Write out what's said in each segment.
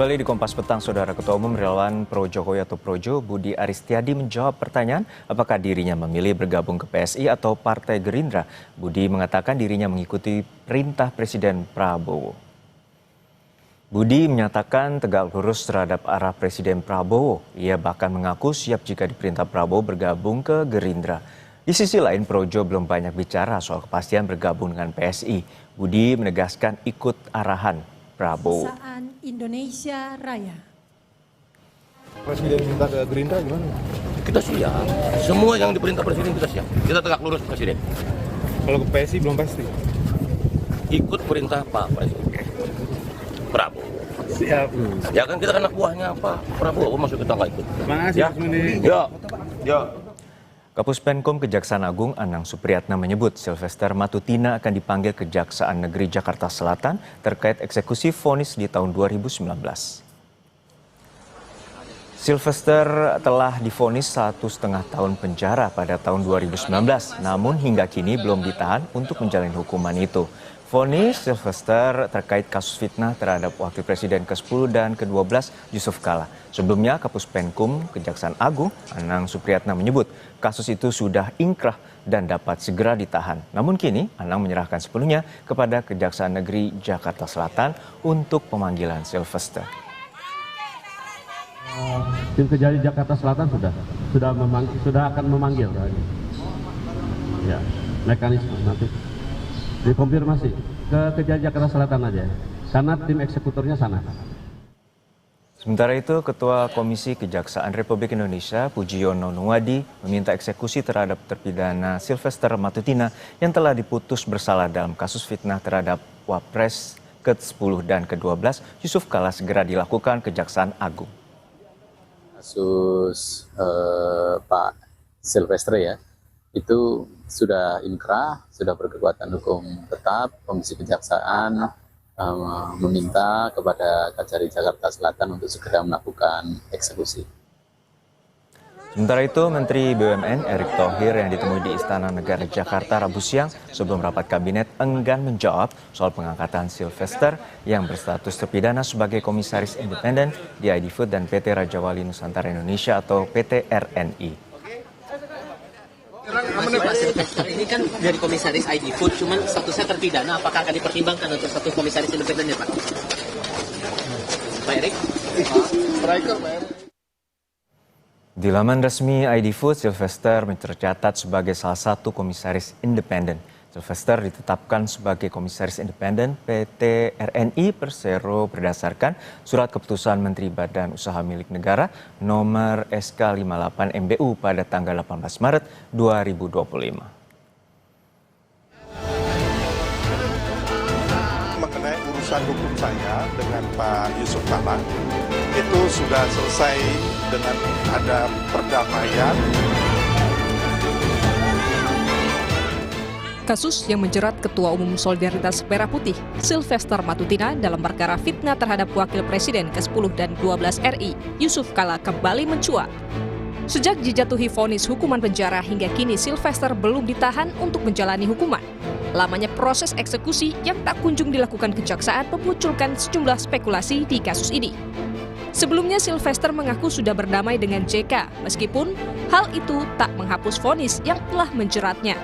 Kembali di Kompas Petang, Saudara Ketua Umum Relawan Pro Jokowi atau Projo, Budi Aristiadi menjawab pertanyaan apakah dirinya memilih bergabung ke PSI atau Partai Gerindra. Budi mengatakan dirinya mengikuti perintah Presiden Prabowo. Budi menyatakan tegak lurus terhadap arah Presiden Prabowo. Ia bahkan mengaku siap jika diperintah Prabowo bergabung ke Gerindra. Di sisi lain, Projo belum banyak bicara soal kepastian bergabung dengan PSI. Budi menegaskan ikut arahan Prabowo. Indonesia Raya. Presiden minta ke Gerindra gimana? Kita siap. Semua yang diperintah Presiden kita siap. Kita tegak lurus Presiden. Kalau ke PSI belum pasti. Ikut perintah Pak Presiden Prabowo. Siap. Ya kan kita anak buahnya Pak Prabowo, masuk kita nggak ikut. Makasih Ya. Mas Muni. Ya. Kapus Penkum Kejaksaan Agung Anang Supriyatna menyebut Sylvester Matutina akan dipanggil Kejaksaan Negeri Jakarta Selatan terkait eksekusi vonis di tahun 2019. Sylvester telah divonis 1,5 tahun penjara pada tahun 2019, namun hingga kini belum ditahan untuk menjalani hukuman itu. Vonis Sylvester terkait kasus fitnah terhadap Wakil Presiden ke-10 dan ke-12 Yusuf Kala. Sebelumnya, Kapus Penkum Kejaksaan Agung Anang Supriyatna menyebut kasus itu sudah ingkrah dan dapat segera ditahan. Namun kini Anang menyerahkan sepenuhnya kepada Kejaksaan Negeri Jakarta Selatan untuk pemanggilan Sylvester. Tim Kejari Jakarta Selatan sudah akan memanggil. Ya, mekanisme nanti dikonfirmasi ke Kejari Jakarta Selatan aja, karena tim eksekutornya sana. Sementara itu, Ketua Komisi Kejaksaan Republik Indonesia Pujiyono Nuwadi meminta eksekusi terhadap terpidana Sylvester Matutina yang telah diputus bersalah dalam kasus fitnah terhadap Wapres ke-10 dan ke-12 Yusuf Kala segera dilakukan Kejaksaan Agung. Kasus Pak Sylvester ya, itu sudah inkrah, sudah berkekuatan hukum tetap. Komisi Kejaksaan meminta kepada Kejari Jakarta Selatan untuk segera melakukan eksekusi. Sementara itu, Menteri BUMN Erick Thohir yang ditemui di Istana Negara Jakarta Rabu siang sebelum rapat kabinet enggan menjawab soal pengangkatan Sylvester yang berstatus terpidana sebagai komisaris independen di ID Food dan PT Raja Wali Nusantara Indonesia atau PT RNI. Pak Sylvester ini kan dari komisaris ID Food, cuman statusnya terpidana. Apakah akan dipertimbangkan untuk status komisaris independen ya Pak? Pak Erik? Di laman resmi ID Food, Sylvester tercatat sebagai salah satu komisaris independen. Sylvester ditetapkan sebagai komisaris independen PT RNI Persero berdasarkan Surat Keputusan Menteri Badan Usaha Milik Negara nomor SK 58 MBU pada tanggal 18 Maret 2025. Mengenai urusan hukum saya dengan Pak Yusuf Kala, itu sudah selesai dengan ada perdamaian. Kasus yang menjerat Ketua Umum Solidaritas Merah Putih, Sylvester Matutina dalam perkara fitnah terhadap Wakil Presiden ke-10 dan 12 RI, Yusuf Kala kembali mencuat. Sejak dijatuhi vonis hukuman penjara hingga kini Sylvester belum ditahan untuk menjalani hukuman. Lamanya proses eksekusi yang tak kunjung dilakukan kejaksaan memunculkan sejumlah spekulasi di kasus ini. Sebelumnya Sylvester mengaku sudah berdamai dengan JK, meskipun hal itu tak menghapus vonis yang telah menjeratnya.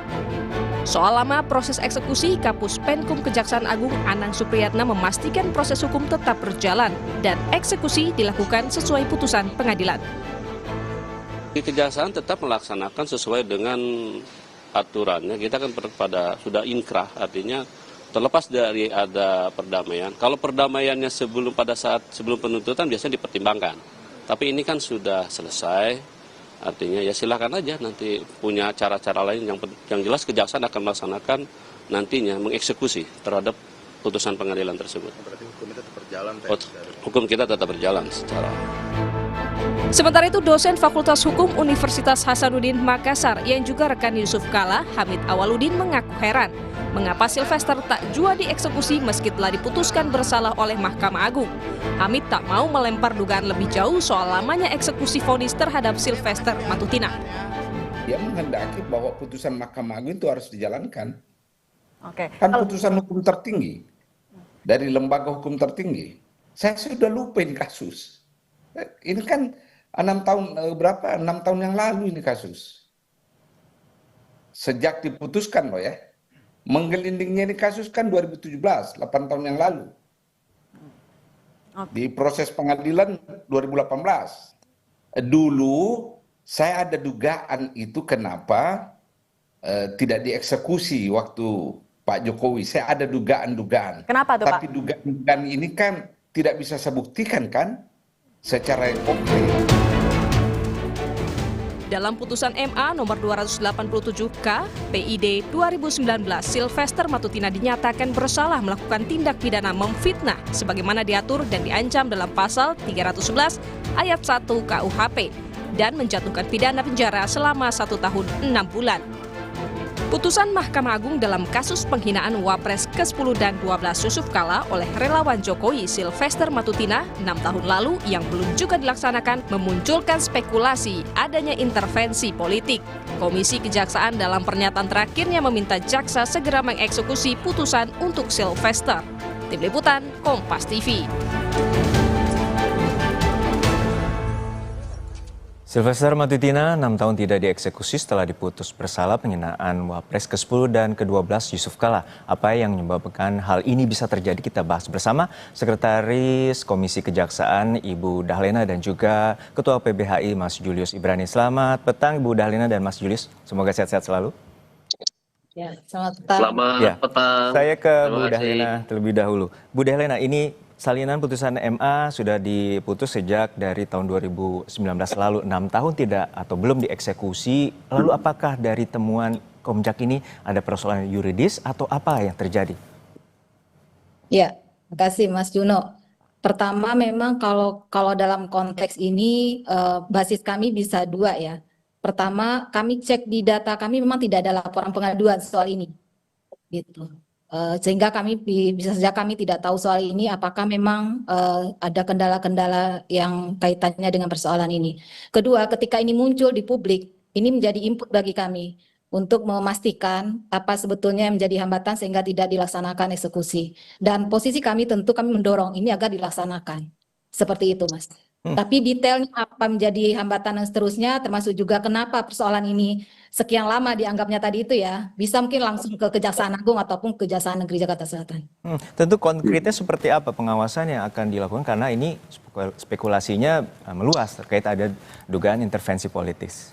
Soal lama proses eksekusi, Kapus Penkum Kejaksaan Agung Anang Supriyatna memastikan proses hukum tetap berjalan dan eksekusi dilakukan sesuai putusan pengadilan. Kejaksaan tetap melaksanakan sesuai dengan aturannya. Kita kan sudah inkrah, artinya terlepas dari ada perdamaian. Kalau perdamaiannya sebelum penuntutan biasanya dipertimbangkan. Tapi ini kan sudah selesai. Artinya ya silakan aja nanti punya cara-cara lain yang jelas kejaksaan akan melaksanakan nantinya mengeksekusi terhadap putusan pengadilan tersebut. Berarti hukum kita tetap berjalan. Hukum kita tetap berjalan secara. Sementara itu, dosen Fakultas Hukum Universitas Hasanuddin Makassar yang juga rekan Yusuf Kala, Hamid Awaludin mengaku heran mengapa Sylvester tak jua dieksekusi meski telah diputuskan bersalah oleh Mahkamah Agung. Hamid tak mau melempar dugaan lebih jauh soal lamanya eksekusi vonis terhadap Sylvester Matutina. Dia menghendaki bahwa putusan Mahkamah Agung itu harus dijalankan. Oke. Kan putusan hukum tertinggi dari lembaga hukum tertinggi. Saya sudah lupa ini kasus. Ini kan 6 tahun, 6 tahun yang lalu ini kasus. Sejak diputuskan loh ya. Menggelindingnya ini kasus kan 2017, 8 tahun yang lalu. Di proses pengadilan 2018. Dulu saya ada dugaan itu kenapa tidak dieksekusi waktu Pak Jokowi. Saya ada dugaan-dugaan. Kenapa tuh, Pak? Tapi dugaan-dugaan ini kan tidak bisa saya buktikan kan secara konkret. Dalam putusan MA nomor 287K PID 2019, Sylvester Matutina dinyatakan bersalah melakukan tindak pidana memfitnah sebagaimana diatur dan diancam dalam pasal 311 ayat 1 KUHP dan menjatuhkan pidana penjara selama 1 tahun 6 bulan. Putusan Mahkamah Agung dalam kasus penghinaan Wapres ke-10 dan 12 Yusuf Kala oleh relawan Jokowi Sylvester Matutina 6 tahun lalu yang belum juga dilaksanakan memunculkan spekulasi adanya intervensi politik. Komisi Kejaksaan dalam pernyataan terakhirnya meminta jaksa segera mengeksekusi putusan untuk Sylvester. Tim Liputan, Kompas TV. Sylvester Matutina 6 tahun tidak dieksekusi setelah diputus bersalah penghinaan Wapres ke-10 dan ke-12 Yusuf Kala. Apa yang menyebabkan hal ini bisa terjadi kita bahas bersama Sekretaris Komisi Kejaksaan Ibu Dahlena dan juga Ketua PBHI Mas Julius Ibrani. Selamat petang Ibu Dahlena dan Mas Julius. Semoga sehat-sehat selalu. Ya, selamat petang. Selamat petang. Saya ke Terima Bu kasih. Dahlena terlebih dahulu. Bu Dahlena, ini salinan putusan MA sudah diputus sejak dari tahun 2019 lalu, 6 tahun tidak atau belum dieksekusi. Lalu apakah dari temuan Komjak ini ada persoalan yuridis atau apa yang terjadi? Ya, terima kasih Mas Juno. Pertama memang kalau dalam konteks ini basis kami bisa dua ya. Pertama, kami cek di data kami memang tidak ada laporan pengaduan soal ini. Gitu. Sehingga kami bisa saja kami tidak tahu soal ini apakah memang ada kendala-kendala yang kaitannya dengan persoalan ini. Kedua, ketika ini muncul di publik, ini menjadi input bagi kami untuk memastikan apa sebetulnya yang menjadi hambatan sehingga tidak dilaksanakan eksekusi. Dan posisi kami tentu kami mendorong ini agar dilaksanakan. Seperti itu, Mas. Tapi detailnya apa menjadi hambatan dan seterusnya, termasuk juga kenapa persoalan ini sekian lama dianggapnya tadi itu ya, bisa mungkin langsung ke Kejaksaan Agung ataupun Kejaksaan Negeri Jakarta Selatan. Tentu konkretnya seperti apa pengawasan yang akan dilakukan karena ini spekulasinya meluas terkait ada dugaan intervensi politis.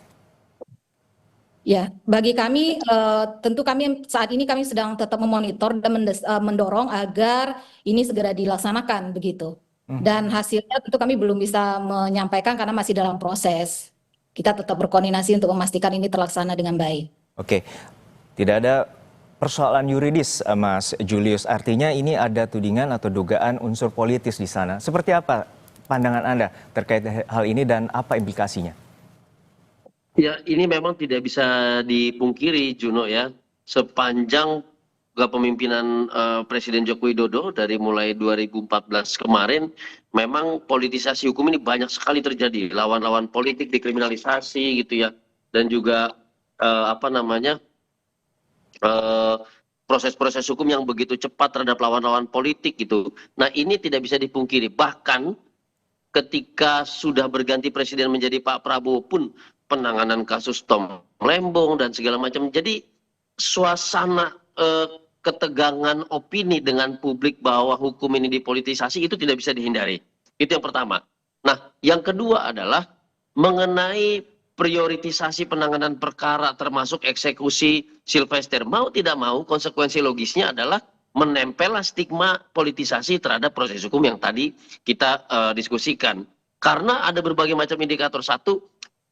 Ya, bagi kami tentu kami saat ini kami sedang tetap memonitor dan mendorong agar ini segera dilaksanakan begitu. Dan hasilnya tentu kami belum bisa menyampaikan karena masih dalam proses. Kita tetap berkoordinasi untuk memastikan ini terlaksana dengan baik. Oke, tidak ada persoalan yuridis, Mas Julius. Artinya ini ada tudingan atau dugaan unsur politis di sana. Seperti apa pandangan Anda terkait hal ini dan apa implikasinya? Ya, ini memang tidak bisa dipungkiri, Juno ya. Sepanjang kepemimpinan Presiden Joko Widodo dari mulai 2014 kemarin, memang politisasi hukum ini banyak sekali terjadi. Lawan-lawan politik dikriminalisasi gitu ya, dan juga proses-proses hukum yang begitu cepat terhadap lawan-lawan politik gitu. Nah ini tidak bisa dipungkiri. Bahkan ketika sudah berganti presiden menjadi Pak Prabowo pun penanganan kasus Tom Lembong dan segala macam. Jadi suasana ketegangan opini dengan publik bahwa hukum ini dipolitisasi itu tidak bisa dihindari. Itu yang pertama. Nah, yang kedua adalah mengenai prioritisasi penanganan perkara termasuk eksekusi Sylvester. Mau tidak mau konsekuensi logisnya adalah menempellah stigma politisasi terhadap proses hukum yang tadi kita diskusikan. Karena ada berbagai macam indikator. Satu,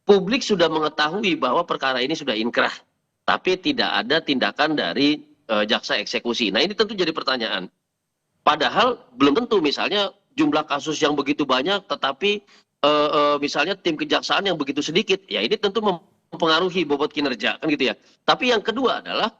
publik sudah mengetahui bahwa perkara ini sudah inkrah, tapi tidak ada tindakan dari jaksa eksekusi. Nah ini tentu jadi pertanyaan. Padahal belum tentu misalnya jumlah kasus yang begitu banyak, tetapi misalnya tim kejaksaan yang begitu sedikit, ya ini tentu mempengaruhi bobot kinerja kan gitu ya. Tapi yang kedua adalah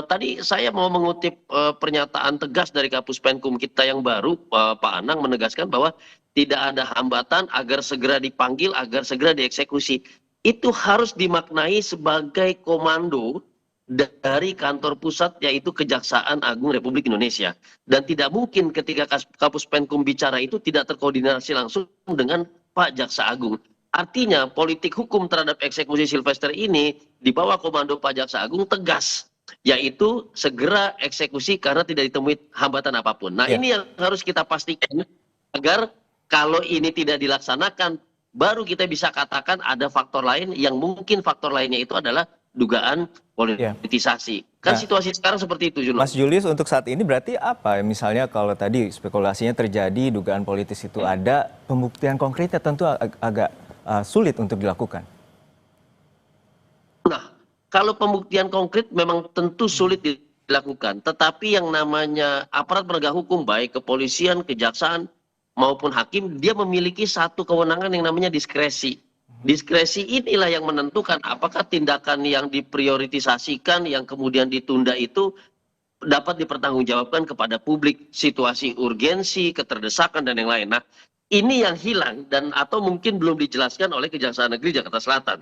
tadi saya mau mengutip pernyataan tegas dari Kapus Penkum kita yang baru, Pak Anang menegaskan bahwa tidak ada hambatan agar segera dipanggil, agar segera dieksekusi. Itu harus dimaknai sebagai komando dari kantor pusat yaitu Kejaksaan Agung Republik Indonesia. Dan tidak mungkin ketika Kapus Penkum bicara itu tidak terkoordinasi langsung dengan Pak Jaksa Agung. Artinya politik hukum terhadap eksekusi Sylvester ini di bawah komando Pak Jaksa Agung tegas, yaitu segera eksekusi karena tidak ditemui hambatan apapun. Nah, ini yang harus kita pastikan agar kalau ini tidak dilaksanakan, baru kita bisa katakan ada faktor lain yang mungkin faktor lainnya itu adalah dugaan politisasi. Kan situasi sekarang seperti itu, Juno. Mas Julius, untuk saat ini berarti apa? Misalnya kalau tadi spekulasinya terjadi, dugaan politis itu ada, pembuktian konkretnya tentu agak sulit untuk dilakukan. Nah, kalau pembuktian konkret memang tentu sulit dilakukan. Tetapi yang namanya aparat penegak hukum, baik kepolisian, kejaksaan, maupun hakim, dia memiliki satu kewenangan yang namanya diskresi. Diskresi inilah yang menentukan apakah tindakan yang diprioritisasikan, yang kemudian ditunda itu dapat dipertanggungjawabkan kepada publik, situasi urgensi, keterdesakan, dan yang lain. Nah, ini yang hilang dan atau mungkin belum dijelaskan oleh Kejaksaan Negeri Jakarta Selatan.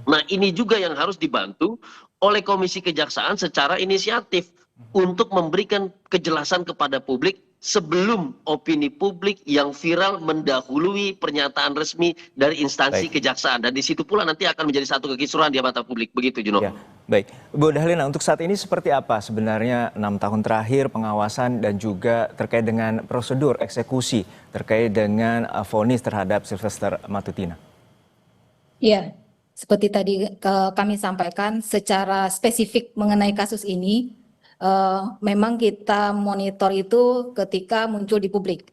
Nah, ini juga yang harus dibantu oleh Komisi Kejaksaan secara inisiatif untuk memberikan kejelasan kepada publik sebelum opini publik yang viral mendahului pernyataan resmi dari instansi kejaksaan. Dan di situ pula nanti akan menjadi satu kekisruhan di mata publik. Begitu, Juno. Ya, baik. Bu Dahliana, untuk saat ini seperti apa sebenarnya 6 tahun terakhir pengawasan dan juga terkait dengan prosedur eksekusi terkait dengan vonis terhadap Sylvester Matutina? Iya, seperti tadi kami sampaikan secara spesifik mengenai kasus ini, memang kita monitor itu ketika muncul di publik.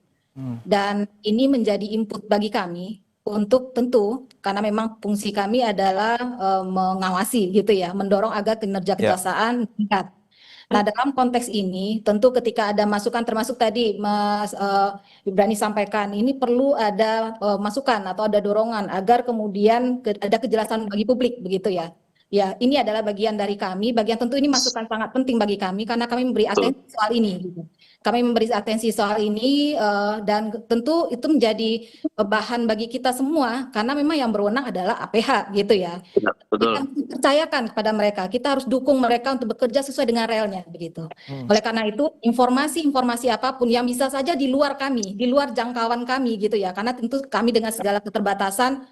Dan ini menjadi input bagi kami untuk tentu, karena memang fungsi kami adalah mengawasi gitu ya, mendorong agar kinerja kejaksaan meningkat. Nah, dalam konteks ini tentu ketika ada masukan, termasuk tadi Mas Ibrani sampaikan, ini perlu ada masukan atau ada dorongan agar kemudian ada kejelasan bagi publik begitu ya. Ya, ini adalah bagian dari kami, bagian tentu ini masukan sangat penting bagi kami karena kami memberi atensi soal ini. Gitu. Kami memberi atensi soal ini dan tentu itu menjadi bahan bagi kita semua karena memang yang berwenang adalah APH gitu ya. Betul. Kita percayakan kepada mereka, kita harus dukung mereka untuk bekerja sesuai dengan realnya begitu. Oleh karena itu informasi-informasi apapun yang bisa saja di luar kami, di luar jangkauan kami gitu ya. Karena tentu kami dengan segala keterbatasan,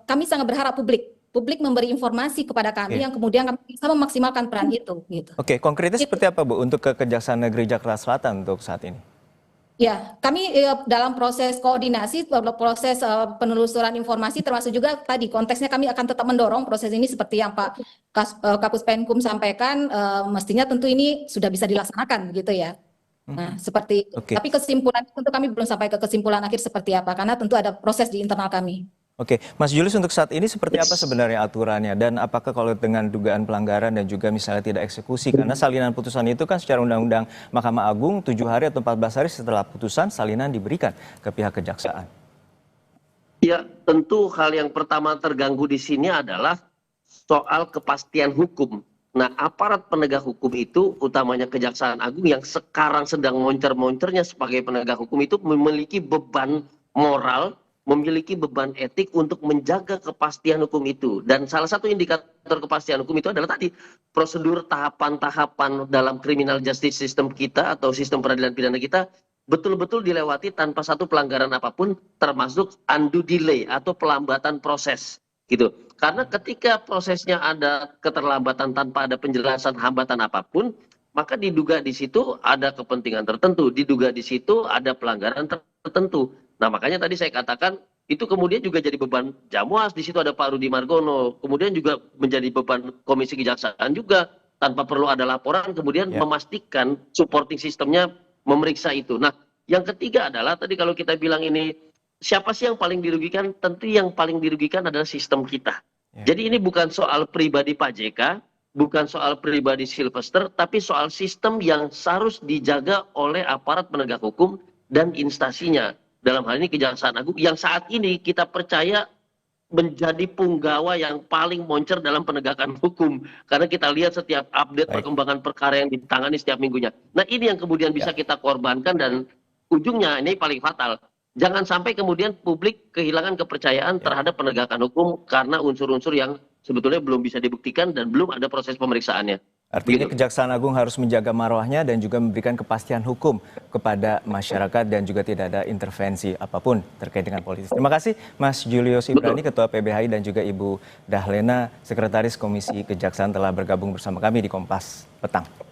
kami sangat berharap publik memberi informasi kepada kami yang kemudian kami bisa memaksimalkan peran itu. Gitu. Oke, konkretnya seperti apa Bu untuk Kejaksaan Negeri Jakarta Selatan untuk saat ini? Ya, kami dalam proses koordinasi, proses penelusuran informasi termasuk juga tadi konteksnya kami akan tetap mendorong proses ini seperti yang Pak Kapus Penkum sampaikan, mestinya tentu ini sudah bisa dilaksanakan gitu ya. Nah, seperti itu. Tapi kesimpulan tentu kami belum sampai ke kesimpulan akhir seperti apa karena tentu ada proses di internal kami. Oke, Mas Julius untuk saat ini seperti apa sebenarnya aturannya dan apakah kalau dengan dugaan pelanggaran dan juga misalnya tidak eksekusi karena salinan putusan itu kan secara undang-undang Mahkamah Agung 7 hari atau 14 hari setelah putusan salinan diberikan ke pihak kejaksaan? Ya, tentu hal yang pertama terganggu di sini adalah soal kepastian hukum. Nah, aparat penegak hukum itu utamanya Kejaksaan Agung yang sekarang sedang moncer-moncernya sebagai penegak hukum itu memiliki beban moral, memiliki beban etik untuk menjaga kepastian hukum itu. Dan salah satu indikator kepastian hukum itu adalah tadi prosedur tahapan-tahapan dalam criminal justice system kita atau sistem peradilan pidana kita betul-betul dilewati tanpa satu pelanggaran apapun termasuk undue delay atau pelambatan proses gitu. Karena ketika prosesnya ada keterlambatan tanpa ada penjelasan hambatan apapun, maka diduga di situ ada kepentingan tertentu, diduga di situ ada pelanggaran tertentu. Nah, makanya tadi saya katakan itu kemudian juga jadi beban Jamwas, di situ ada Pak Rudi Margono, kemudian juga menjadi beban Komisi Kejaksaan juga tanpa perlu ada laporan, kemudian memastikan supporting sistemnya memeriksa itu. Nah, yang ketiga adalah tadi kalau kita bilang ini siapa sih yang paling dirugikan? Tentu yang paling dirugikan adalah sistem kita. Jadi ini bukan soal pribadi Pak JK, bukan soal pribadi Sylvester, tapi soal sistem yang harus dijaga oleh aparat penegak hukum dan instansinya. Dalam hal ini Kejaksaan Agung yang saat ini kita percaya menjadi punggawa yang paling moncer dalam penegakan hukum. Karena kita lihat setiap update perkembangan perkara yang ditangani setiap minggunya. Nah, ini yang kemudian bisa kita korbankan dan ujungnya ini paling fatal. Jangan sampai kemudian publik kehilangan kepercayaan terhadap penegakan hukum karena unsur-unsur yang sebetulnya belum bisa dibuktikan dan belum ada proses pemeriksaannya. Artinya Begitu. Kejaksaan Agung harus menjaga marwahnya dan juga memberikan kepastian hukum kepada masyarakat dan juga tidak ada intervensi apapun terkait dengan politis. Terima kasih Mas Julius Ibrani, Ketua PBHI, dan juga Ibu Dahlena, Sekretaris Komisi Kejaksaan telah bergabung bersama kami di Kompas Petang.